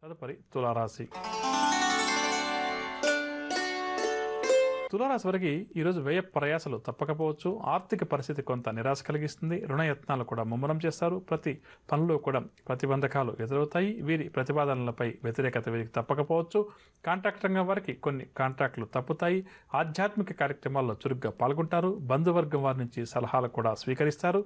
తదుపరి తులారాశి. తులారాశి వారికి ఈరోజు వ్యయ ప్రయాసాలు తప్పకపోవచ్చు. ఆర్థిక పరిస్థితి కొంత నిరాశ కలిగిస్తుంది. రుణయత్నాలు కూడా ముమ్మరం చేస్తారు. ప్రతి పనుల్లో కూడా ప్రతిబంధకాలు ఎదురవుతాయి. వీరి ప్రతిపాదనలపై వ్యతిరేకత వీరికి తప్పకపోవచ్చు. కాంట్రాక్ట్ రంగం వారికి కొన్ని కాంట్రాక్టులు తప్పుతాయి. ఆధ్యాత్మిక కార్యక్రమాల్లో చురుగ్గా పాల్గొంటారు. బంధువర్గం వారి నుంచి సలహాలు కూడా స్వీకరిస్తారు.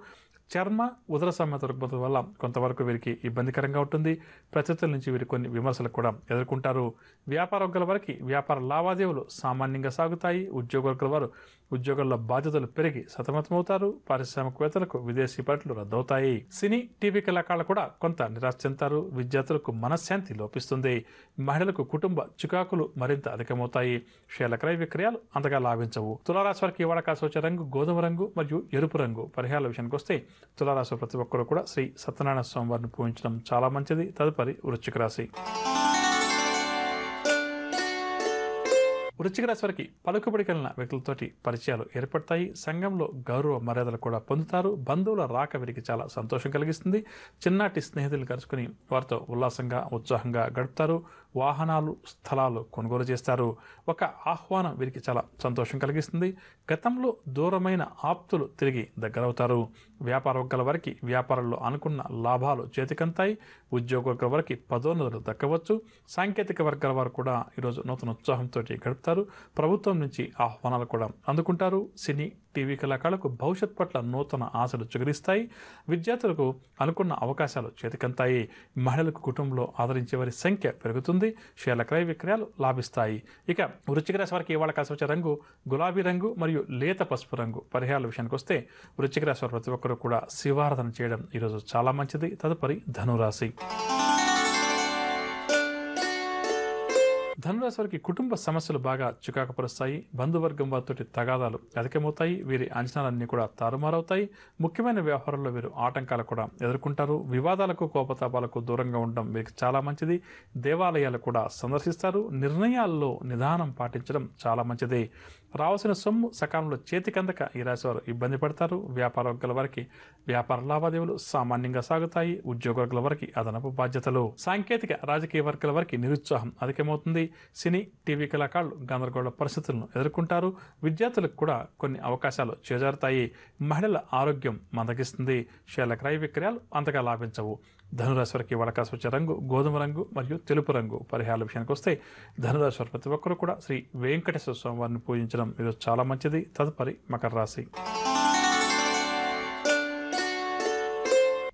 చర్మ ఉదర సంబంధ రుగ్మతల వల్ల కొంతవరకు వీరికి ఇబ్బందికరంగా ఉంటుంది. ప్రత్యర్థుల నుంచి వీరు కొన్ని విమర్శలు కూడా ఎదుర్కొంటారు. వ్యాపారవర్గాల వారికి వ్యాపార లావాదేవీలు సామాన్యంగా సాగుతాయి. ఉద్యోగవర్గాల వారు ఉద్యోగాల్లో బాధ్యతలు పెరిగి సతమతమవుతారు. పారిశ్రామికవేత్తలకు విదేశీ పర్యటనలు రద్దవుతాయి. సినీ టీవీ కళాకారులు కూడా కొంత నిరాశ చెందుతారు. విద్యార్థులకు మనశ్శాంతి లోపిస్తుంది. మహిళలకు కుటుంబ చికాకులు మరింత అధికమవుతాయి. షేర్ల క్రయ విక్రయాలు అంతగా లాభించవు. తులారాశి వారికి ఇవాళ కాసి వచ్చే రంగు గోధుమ రంగు మరియు ఎరుపు రంగు. పరిహారాల విషయానికి వస్తే తులారాశి ప్రతి ఒక్కరు కూడా శ్రీ సత్యనారాయణ స్వామి వారిని పూజించడం చాలా మంచిది. తదుపరి వృశ్చిక రాశి. వృశ్చిక రాశి వారికి పలుకుబడి కలిగిన వ్యక్తులతోటి పరిచయాలు ఏర్పడతాయి. సంఘంలో గౌరవ మర్యాదలు కూడా పొందుతారు. బంధువుల రాక వీరికి చాలా సంతోషం కలిగిస్తుంది. చిన్నటి స్నేహితులు కలుసుకుని వారితో ఉల్లాసంగా ఉత్సాహంగా గడుపుతారు. వాహనాలు స్థలాలు కొనుగోలు చేస్తారు. ఒక ఆహ్వానం వీరికి చాలా సంతోషం కలిగిస్తుంది. గతంలో దూరమైన ఆప్తులు తిరిగి దగ్గరవుతారు. వ్యాపార వర్గాల వారికి వ్యాపారంలో అనుకున్న లాభాలు చేతికంతాయి. ఉద్యోగ వర్గాల వారికి పదోన్నతులు దక్కవచ్చు. సాంకేతిక వర్గాల వారు కూడా ఈరోజు నూతన ఉత్సాహంతో గడుపుతారు. ప్రభుత్వం నుంచి ఆహ్వానాలు కూడా అందుకుంటారు. సినీ టీవీ కళాకారులకు భవిష్యత్ పట్ల నూతన ఆశలు చిగురిస్తాయి. విద్యార్థులకు అనుకున్న అవకాశాలు చేతికంతాయి. మహిళలకు కుటుంబంలో ఆదరించే వారి సంఖ్య పెరుగుతుంది. షేర్ల క్రయ విక్రయాలు లాభిస్తాయి. ఇక వృశ్చిక రాశి వారికి ఇవాళ కాసి వచ్చే రంగు గులాబీ రంగు మరియు లేత పసుపు రంగు. పరిహారాల విషయానికి వస్తే వృశ్చిక రాశి వారు ప్రతి ఒక్కరు కూడా శివారాధన చేయడం ఈరోజు చాలా మంచిది. తదుపరి ధనురాశి. ధనురాశి వారికి కుటుంబ సమస్యలు బాగా చికాకుపరుస్తాయి. బంధువర్గం వారితో తగాదాలు అధికమవుతాయి. వీరి అంచనాలన్నీ కూడా తారుమారవుతాయి. ముఖ్యమైన వ్యవహారాల్లో వీరు ఆటంకాలు కూడా ఎదుర్కొంటారు. వివాదాలకు కోపతాపాలకు దూరంగా ఉండడం వీరికి చాలా మంచిది. దేవాలయాలు కూడా సందర్శిస్తారు. నిర్ణయాల్లో నిదానం పాటించడం చాలా మంచిది. రావాల్సిన సొమ్ము సకాలంలో చేతికందక ఈ రాశి వారు ఇబ్బంది పడతారు. వ్యాపార వర్గాల వారికి వ్యాపార లావాదేవీలు సామాన్యంగా సాగుతాయి. ఉద్యోగ వర్గాల వారికి అదనపు బాధ్యతలు. సాంకేతిక రాజకీయ వర్గాల వారికి నిరుత్సాహం అధికమవుతుంది. సినీ టీవీ కళాకారులు గందరగోళ పరిస్థితులను ఎదుర్కొంటారు. విద్యార్థులకు కూడా కొన్ని అవకాశాలు చేజారుతాయి. మహిళల ఆరోగ్యం మందగిస్తుంది. షేర్ల క్రయ విక్రయాలు అంతగా లాభించవు. ధనురాశి వారికి వడకాసు వచ్చే రంగు గోధుమ రంగు మరియు తెలుపు రంగు. పరిహారాల విషయానికి వస్తే ధనురాశి వారు ప్రతి ఒక్కరు కూడా శ్రీ వెంకటేశ్వర స్వామి వారిని పూజించడం ఈరోజు చాలా మంచిది. తదుపరి మకర రాశి.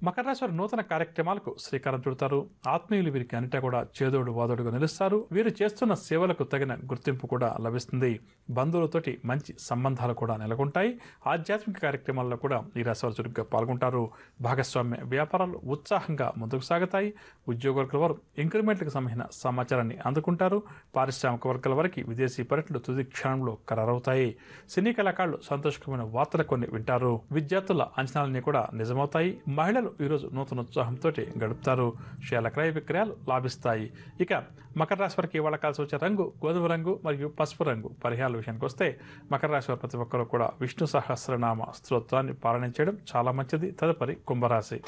మకర రాశి వారు నూతన కార్యక్రమాలకు శ్రీకారం చుడతారు. ఆత్మీయులు వీరికి అన్నిటా కూడా చేదోడు వాదోడుగా నిలుస్తారు. వీరు చేస్తున్న సేవలకు తగిన గుర్తింపు కూడా లభిస్తుంది. బంధువులతోటి మంచి సంబంధాలు కూడా నెలకొంటాయి. ఆధ్యాత్మిక కార్యక్రమాల్లో కూడా ఈ రాశి వారు చురుగ్గా పాల్గొంటారు. భాగస్వామ్య వ్యాపారాలు ఉత్సాహంగా ముందుకు సాగుతాయి. ఉద్యోగ వర్గాల వారు ఇంక్రిమెంట్లకు సంబంధించిన సమాచారాన్ని అందుకుంటారు. పారిశ్రామిక వర్గాల వారికి విదేశీ పర్యటనలు తుది క్షణంలో ఖరారవుతాయి. సినీ కళాకారులు సంతోషకరమైన వార్తలు కొన్ని వింటారు. విద్యార్థుల అంచనాలన్నీ కూడా నిజమవుతాయి. మహిళలు ఈరోజు నూతన ఉత్సాహంతో గడుపుతారు. షేర్ల క్రయ విక్రయాలు లాభిస్తాయి. ఇక మకర రాశి వారికి ఇవాళ కాల్సి వచ్చే రంగు గోధుమ రంగు మరియు పసుపు రంగు. పరిహారాల విషయానికి వస్తే మకర రాశి వారు ప్రతి ఒక్కరు కూడా విష్ణు సహస్రనామ స్తోత్రాన్ని పాలన చేయడం చాలా మంచిది. తదుపరి కుంభరాశి.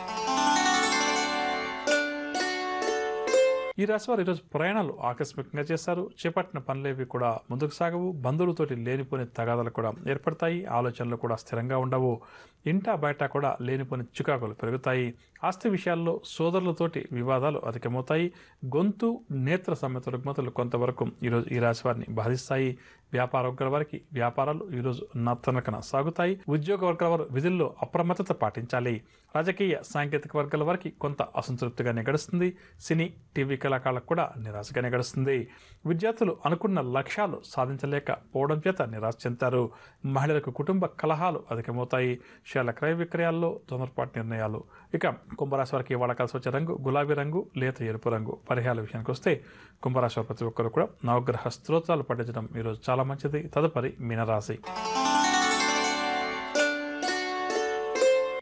ఈ రాశి వారు ఈరోజు ప్రయాణాలు ఆకస్మికంగా చేస్తారు. చేపట్టిన పనులేవి కూడా ముందుకు సాగవు. బంధువులతోటి లేనిపోని తగాదాలు కూడా ఏర్పడతాయి. ఆలోచనలు కూడా స్థిరంగా ఉండవు. ఇంటా బయట కూడా లేనిపోని చికాకులు పెరుగుతాయి. ఆస్తి విషయాల్లో సోదరులతోటి వివాదాలు అధికమవుతాయి. గొంతు నేత్ర సంబంధిత రుగ్మతలు కొంతవరకు ఈరోజు ఈ రాశి వారిని బాధిస్తాయి. వ్యాపార వర్గాల వారికి వ్యాపారాలు ఈరోజు నత్తనకన సాగుతాయి. ఉద్యోగ వర్గాల వారు విధుల్లో అప్రమత్తత పాటించాలి. రాజకీయ సాంకేతిక వర్గాల వారికి కొంత అసంతృప్తిగానే గడుస్తుంది. సినీ టీవీ కళాకారులకు కూడా నిరాశగానే గడుస్తుంది. విద్యార్థులు అనుకున్న లక్ష్యాలు సాధించలేకపోవడం చేత నిరాశ చెందుతారు. మహిళలకు కుటుంబ కలహాలు అధికమవుతాయి. షేర్ల క్రయ విక్రయాల్లో తొందరపాటు నిర్ణయాలు. ఇక కుంభరాశి వారికి ఇవాళ కలిసి వచ్చే రంగు గులాబీ రంగు లేత ఎరుపు రంగు. పరిహారాల విషయానికి వస్తే కుంభరాశి వారు ప్రతి ఒక్కరు కూడా నవగ్రహ స్తోత్రాలు పఠించడం ఈరోజు చాలా మంచిది. తదుపరి మీనరాశి.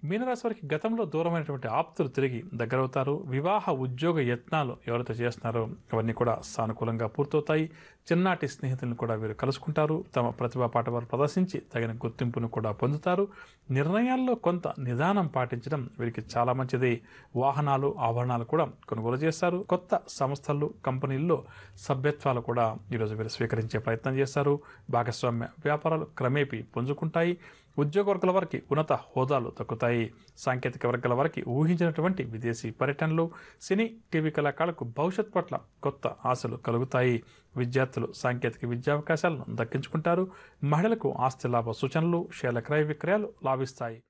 మీనరాశి వారికి గతంలో దూరమైనటువంటి ఆప్తులు తిరిగి దగ్గరవుతారు. వివాహ ఉద్యోగ యత్నాలు ఎవరైతే చేస్తున్నారో అవన్నీ కూడా సానుకూలంగా పూర్తవుతాయి. చిన్ననాటి స్నేహితులను కూడా వీరు కలుసుకుంటారు. తమ ప్రతిభా పాఠవాలు ప్రదర్శించి తగిన గుర్తింపును కూడా పొందుతారు. నిర్ణయాల్లో కొంత నిదానం పాటించడం వీరికి చాలా మంచిది. వాహనాలు ఆభరణాలు కూడా కొనుగోలు చేస్తారు. కొత్త సంస్థలు కంపెనీల్లో సభ్యత్వాలు కూడా ఈరోజు వీరు స్వీకరించే ప్రయత్నం చేస్తారు. భాగస్వామ్య వ్యాపారాలు క్రమేపీ పుంజుకుంటాయి. ఉద్యోగ వర్గాల వారికి ఉన్నత హోదాలు దక్కుతాయి. సాంకేతిక వర్గాల వారికి ఊహించినటువంటి విదేశీ పర్యటనలు, సినీ టీవీ కళాకారులకు భవిష్యత్ పట్ల కొత్త ఆశలు కలుగుతాయి. విద్యార్థులు సాంకేతిక విద్యావకాశాలను దక్కించుకుంటారు. మహిళలకు ఆస్తి లాభ సూచనలు, షేర్ల క్రయ విక్రయాలు లాభిస్తాయి.